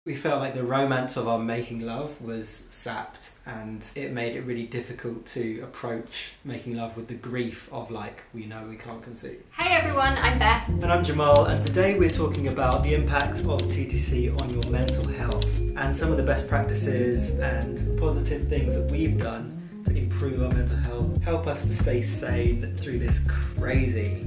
We felt like the romance of our making love was sapped, and it made it really difficult to approach making love with the grief of like, we know we can't conceive. Hey everyone, I'm Beth. And I'm Jamal, and today we're talking about the impact of TTC on your mental health and some of the best practices and positive things that we've done to improve our mental health, help us to stay sane through this crazy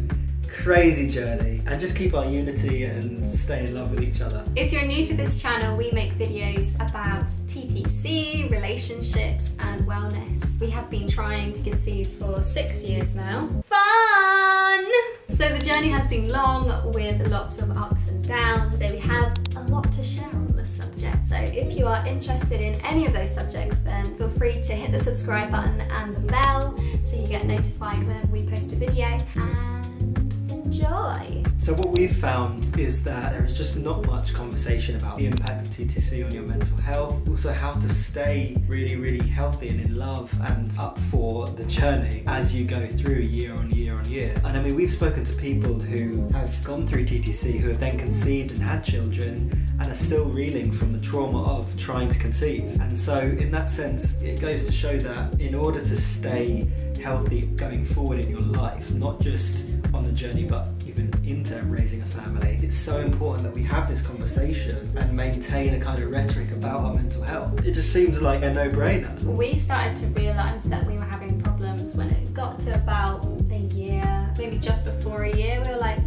journey, and just keep our unity and stay in love with each other. If you're new to this channel, we make videos about TTC, relationships and wellness. We have been trying to conceive for 6 years now. Fun! So the journey has been long with lots of ups and downs, so we have a lot to share on this subject. So if you are interested in any of those subjects, then feel free to hit the subscribe button and the bell so you get notified whenever we post a video, and enjoy. So what we've found is that there is just not much conversation about the impact of TTC on your mental health, also how to stay really healthy and in love and up for the journey as you go through year on year on year. And I mean, we've spoken to people who have gone through TTC, who have then conceived and had children and are still reeling from the trauma of trying to conceive. And so in that sense, it goes to show that in order to stay healthy going forward in your life, not just on the journey but even into raising a family, it's so important that we have this conversation and maintain a kind of rhetoric about our mental health. It just seems like a no-brainer. We started to realise that we were having problems when it got to about a year, maybe just before a year. We were like,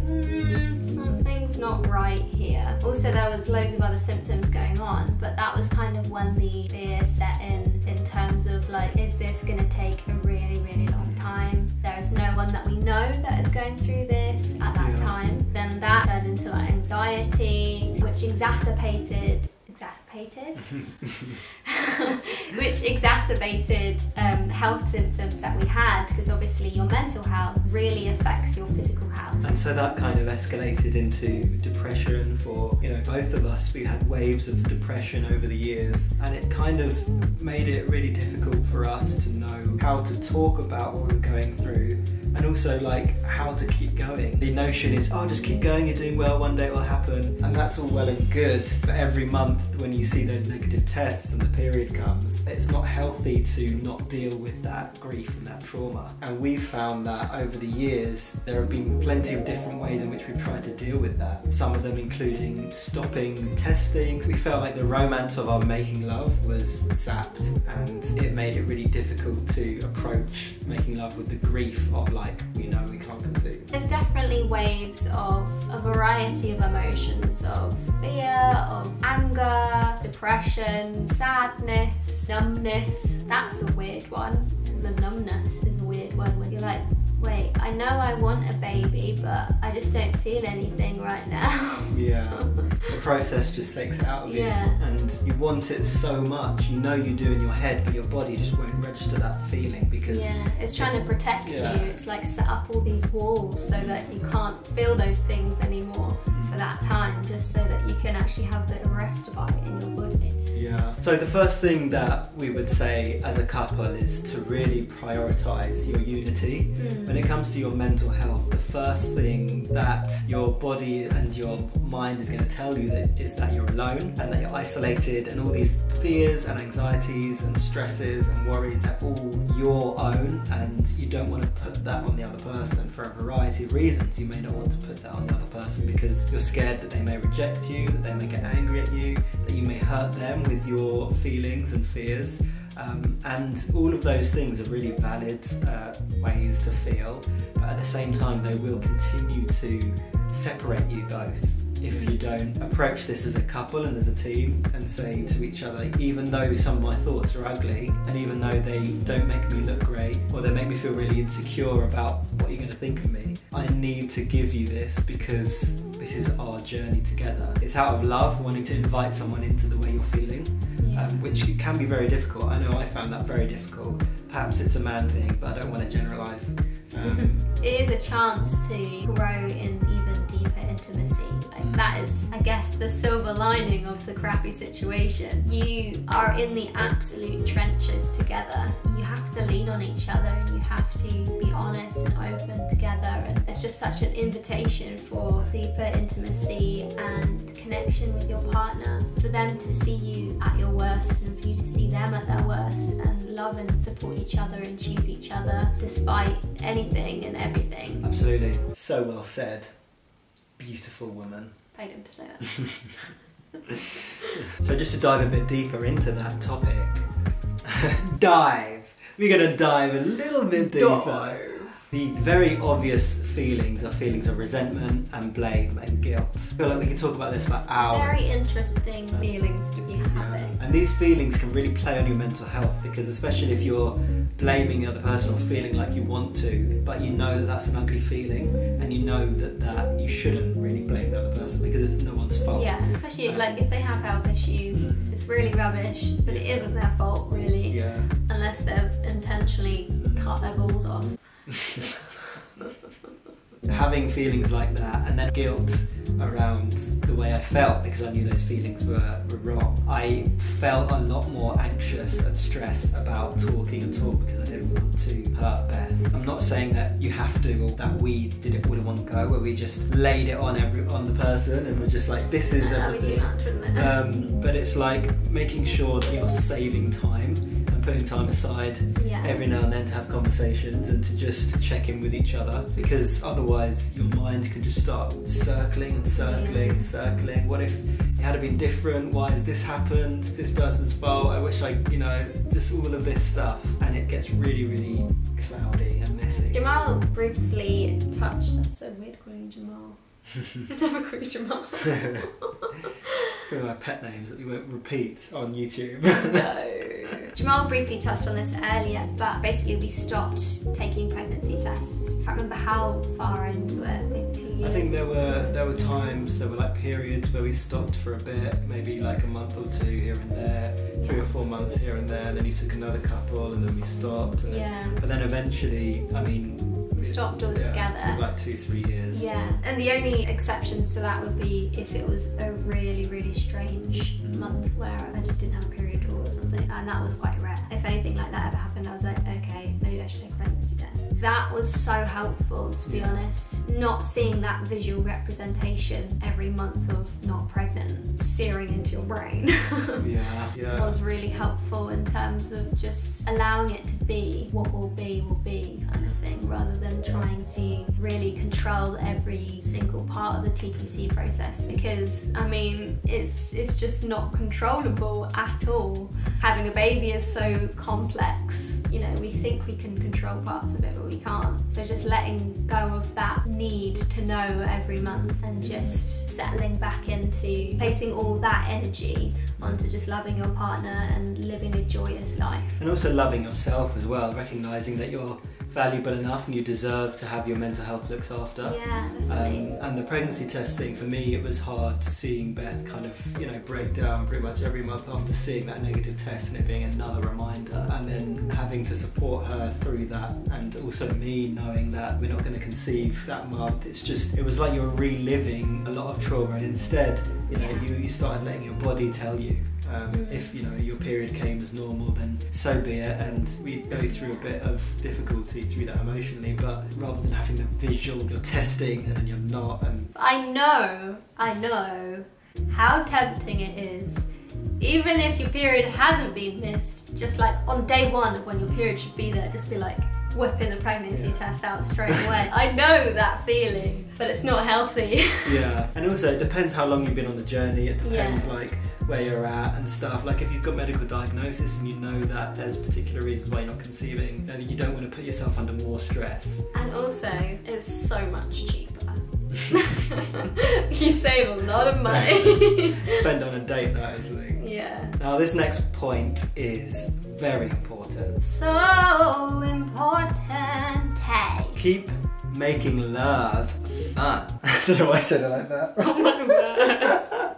something's not right here. Also, there was loads of other symptoms going on, but that was kind of when the fear set in terms of like, is this going to take a really long time? There is no one that we know that is going through this at that time. Then that turned into like anxiety, which exacerbated health symptoms that we had, because obviously your mental health really affects your physical health. And so that kind of escalated into depression for, both of us. We had waves of depression over the years, and it kind of made it really difficult for us to know how to talk about what we were going through, and also like how to keep going. The notion is, oh, just keep going, you're doing well, one day it will happen. And that's all well and good, but every month when you see those negative tests and the period comes, it's not healthy to not deal with that grief and that trauma. And we've found that over the years there have been plenty of different ways in which we've tried to deal with that, some of them including stopping testing. We felt like the romance of our making love was sapped, and it made it really difficult to approach making love with the grief of like, we know we can't conceive. There's definitely waves of a variety of emotions, of fear, of anger, depression, sadness, numbness. That's a weird one. The numbness is a weird one when you're like, wait, I know I want a baby, but I just don't feel anything right now. Yeah, the process just takes it out of you, and you want it so much. You know you do in your head, but your body just won't register that feeling because it's trying to protect you. It's like set up all these walls so that you can't feel those things anymore for that time, just so that you can actually have the respite in your body. Yeah. So the first thing that we would say as a couple is to really prioritise your unity. When it comes to your mental health, the first thing that your body and your mind is going to tell you is that you're alone and that you're isolated, and all these fears and anxieties and stresses and worries, they're all your own, and you don't want to put that on the other person for a variety of reasons. You may not want to put that on the other person because you're scared that they may reject you, that they may get angry at you, that you may hurt them with your feelings and fears. And all of those things are really valid ways to feel, but at the same time they will continue to separate you both if you don't approach this as a couple and as a team and say to each other, even though some of my thoughts are ugly, and even though they don't make me look great, or they make me feel really insecure about what you're going to think of me, I need to give you this because this is our journey together. It's out of love, wanting to invite someone into the way you're feeling, which can be very difficult. I know I found that very difficult. Perhaps it's a man thing, but I don't want to generalise. It is a chance to grow in even deeper intimacy. Like, that is, I guess, the silver lining of the crappy situation. You are in the absolute trenches together. You have to lean on each other and you have to be honest and open together, and it's just such an invitation for deeper intimacy and connection with your partner, for them to see you at your worst and for you to see them at their worst, and love and support each other and choose each other despite anything and everything. Absolutely. So well said. Beautiful woman. Paid him to say that. So just to dive a bit deeper into that topic, we're going to dive a little bit deeper. The very obvious feelings are feelings of resentment and blame and guilt. I feel like we could talk about this for hours. Very interesting feelings to be having. And these feelings can really play on your mental health, because especially if you're blaming the other person or feeling like you want to, but you know that that's an ugly feeling, and you know that you shouldn't really blame the other person because it's no one's fault. Yeah, especially like if they have health issues, it's really rubbish, but it isn't their fault really, unless they've intentionally cut their balls off. Having feelings like that, and then guilt around the way I felt because I knew those feelings were wrong. I felt a lot more anxious and stressed about talking because I didn't want to hurt Beth. I'm not saying that you have to, or that we did it all in one go, where we just laid it on the person and we're just like, this is everything. That'd be too much, wouldn't it? But it's like making sure that you're saving time and putting time aside every now and then to have conversations and to just check in with each other, because otherwise your mind can just start circling and circling and circling. What if it had been different? Why has this happened? This person's fault. I wish just all of this stuff, and it gets really, really cloudy and messy. Jamal briefly touched. That's so weird calling you Jamal. I'd never call you Jamal. One of my pet names that we won't repeat on YouTube. No. Jamal briefly touched on this earlier, but basically we stopped taking pregnancy tests. I can't remember how far into it, maybe 2 years. I think there were times, there were like periods where we stopped for a bit, maybe like a month or two here and there, 3 or 4 months here and there, then you took another couple and then we stopped. But then eventually, stopped altogether. Like 2-3 years. Yeah, and the only exceptions to that would be if it was a really, really strange month where I just didn't have a period at all or something, and that was quite rare. If anything like that ever happened, I was like, okay, maybe I should take a pregnancy test. That was so helpful, to be honest. Not seeing that visual representation every month of not pregnant searing into your brain was really helpful in terms of just allowing it to be what will be kind of thing, rather than trying to really control every single part of the TTC process, because it's just not controllable at all. Having a baby is so complex. We think we can control parts of it, but we can't. So just letting go of that need to know every month and just settling back into placing all that energy onto just loving your partner and living a joyous life. And also loving yourself as well, recognising that you're valuable enough and you deserve to have your mental health looked after. Yeah, definitely. And the pregnancy test thing, for me, it was hard seeing Beth kind of, break down pretty much every month after seeing that negative test, and it being another reminder, and then having to support her through that, and also me knowing that we're not going to conceive that month. It was like you were reliving a lot of trauma, and instead, you started letting your body tell you. If your period came as normal, then so be it, and we go through a bit of difficulty through that emotionally, but rather than having the visual, you're testing and then you're not. And I know how tempting it is, even if your period hasn't been missed, just like on day 1 of when your period should be there, just be like whipping the pregnancy test out straight away. I know that feeling, but it's not healthy. And also it depends how long you've been on the journey. It depends where you're at and stuff. Like if you've got medical diagnosis and you know that there's particular reasons why you're not conceiving, then you don't want to put yourself under more stress. And also, it's so much cheaper. You save a lot of money. Spend on a date, that is the thing. Yeah. Now this next point is very important. So important. Keep making love fun. I don't know why I said it like that. Oh my god.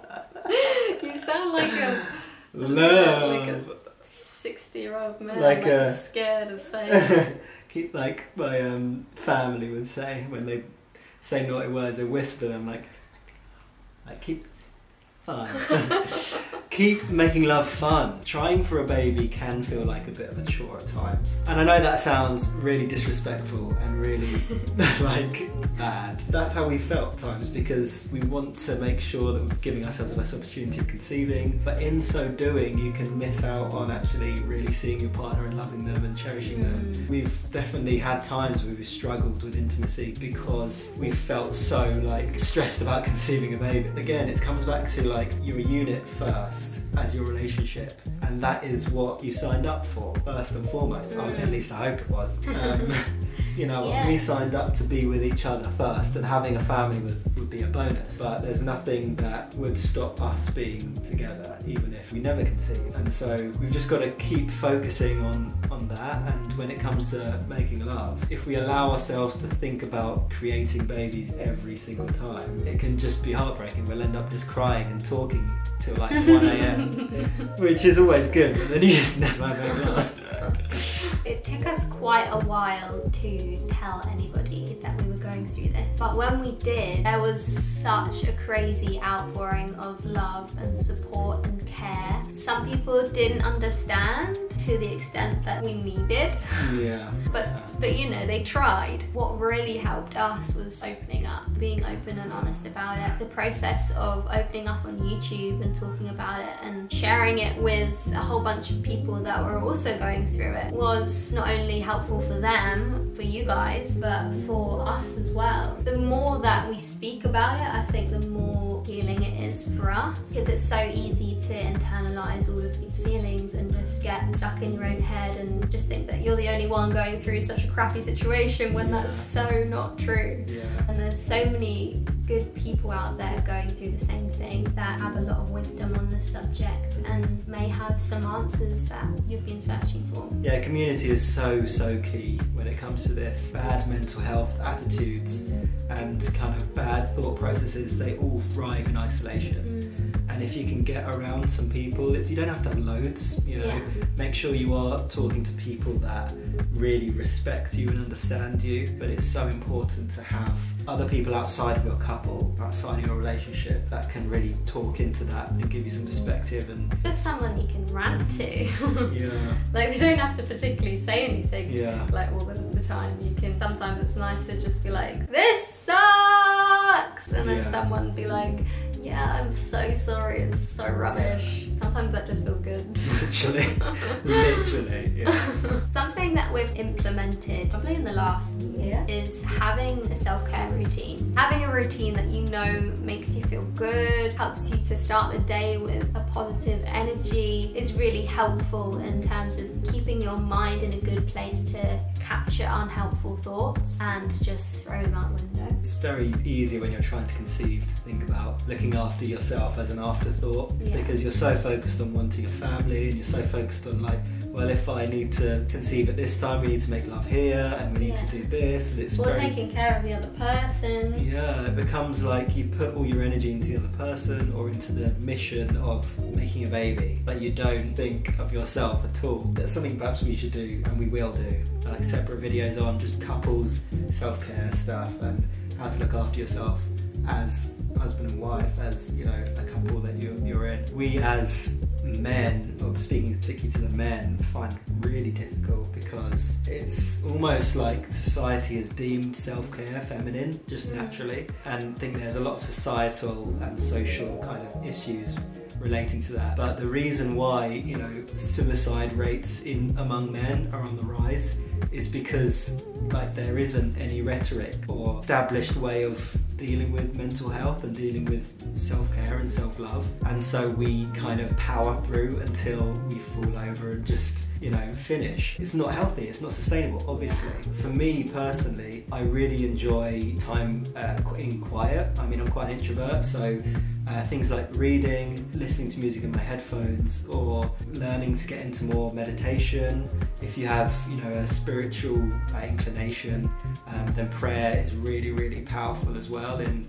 You sound like a 60-year-old man, like scared of saying. Keep, like my family would say when they say naughty words, they whisper them like, Like, keep fun. Keep making love fun. Trying for a baby can feel like a bit of a chore at times. And I know that sounds really disrespectful and really like bad. That's how we felt at times, because we want to make sure that we're giving ourselves the best opportunity of conceiving, but in so doing you can miss out on actually really seeing your partner and loving them and cherishing them. We've definitely had times where we've struggled with intimacy because we felt so like stressed about conceiving a baby. Again, it comes back to like you're a unit first as your relationship, and that is what you signed up for first and foremost. At least I hope it was. You know, we signed up to be with each other first, and having a family would be a bonus, but there's nothing that would stop us being together even if we never conceive. And so we've just got to keep focusing on that. And when it comes to making love, if we allow ourselves to think about creating babies every single time, it can just be heartbreaking. We'll end up just crying and talking till like 1 AM, which is always good, but then you just never make love. It took us quite a while to tell anybody that we were going through this, but when we did, there was such a crazy outpouring of love and support and care. Some people didn't understand to the extent that we needed. But you know, they tried. What really helped us was opening up, being open and honest about it. The process of opening up on YouTube and talking about it and sharing it with a whole bunch of people that were also going through it was not only helpful for them, for you guys, but for us as well. The more that we speak about it, I think the more healing it is for us, because it's so easy to internalize all of these feelings and just get stuck in your own head and just think that you're the only one going through such a crappy situation when that's so not true. And there's so many good people out there going through the same thing that have a lot of wisdom on this subject and may have some answers that you've been searching for. Yeah, community is so key when it comes to this. Bad mental health attitudes and kind of bad thought processes, they all thrive in isolation. And if you can get around some people, you don't have to have loads, you know, make sure you are talking to people that really respect you and understand you. But it's so important to have other people outside of your couple, outside of your relationship, that can really talk into that and give you some perspective. And just someone you can rant to. Like, they don't have to particularly say anything like all the time. You can, sometimes it's nice to just be like, this sucks, and then someone be like, yeah, I'm so sorry, it's so rubbish. Sometimes that just feels good. Literally, Something that we've implemented probably in the last year is having a self-care routine. Having a routine that you know makes you feel good, helps you to start the day with a positive energy, is really helpful in terms of keeping your mind in a good place to capture unhelpful thoughts and just throw them out the window. It's very easy when you're trying to conceive to think about looking after yourself as an afterthought, because you're so focused on wanting a family and you're so focused on like, well, if I need to conceive at this time, we need to make love here and we need to do this, and it's taking care of the other person. It becomes like you put all your energy into the other person or into the mission of making a baby, but you don't think of yourself at all. That's something perhaps we should do, and we will do, like separate videos on just couples self-care stuff and how to look after yourself as husband and wife, as you know, a couple that you're in. We as men, or speaking particularly to the men, find really difficult because it's almost like society has deemed self-care feminine just naturally, and I think there's a lot of societal and social kind of issues relating to that. But the reason why, you know, suicide rates among men are on the rise is because like there isn't any rhetoric or established way of dealing with mental health and dealing with self-care and self-love, and so we kind of power through until we fall over and just, you know, finish. It's not healthy, it's not sustainable, obviously. For me personally, I really enjoy time in quiet. I mean, I'm quite an introvert, so things like reading, listening to music in my headphones, or learning to get into more meditation. If you have, you know, a spiritual inclination, then prayer is really, really powerful as well in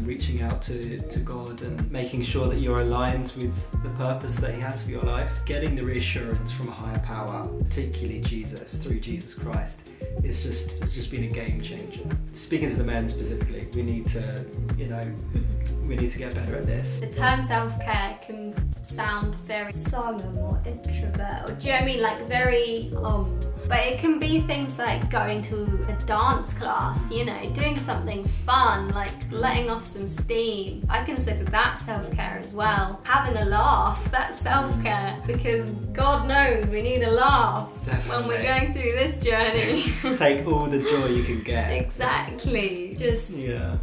reaching out to God and making sure that you're aligned with the purpose that He has for your life. Getting the reassurance from a higher power, particularly Jesus, through Jesus Christ, it's just been a game changer. Speaking to the men specifically, we need to, we need to get better at this. The term self-care can sound very solemn or introvert, or do you know what I mean? Like very but it can be things like going to a dance class, doing something fun, like letting off some steam. I consider that self-care as well. Having a laugh, that's self-care, because God knows we need a laugh. Definitely. When we're going through this journey. Take all the joy you can get. Exactly. Just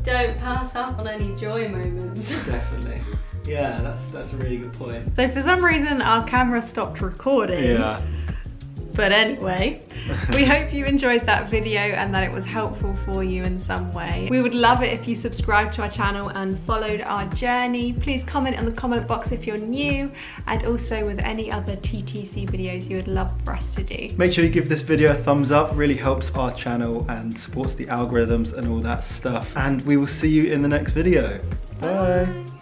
don't pass up on any joy moments. Definitely. Yeah, that's a really good point. So for some reason our camera stopped recording. Yeah. But anyway, we hope you enjoyed that video and that it was helpful for you in some way. We would love it if you subscribed to our channel and followed our journey. Please comment in the comment box if you're new, and also with any other TTC videos you would love for us to do. Make sure you give this video a thumbs up, really helps our channel and supports the algorithms and all that stuff. And we will see you in the next video. Bye.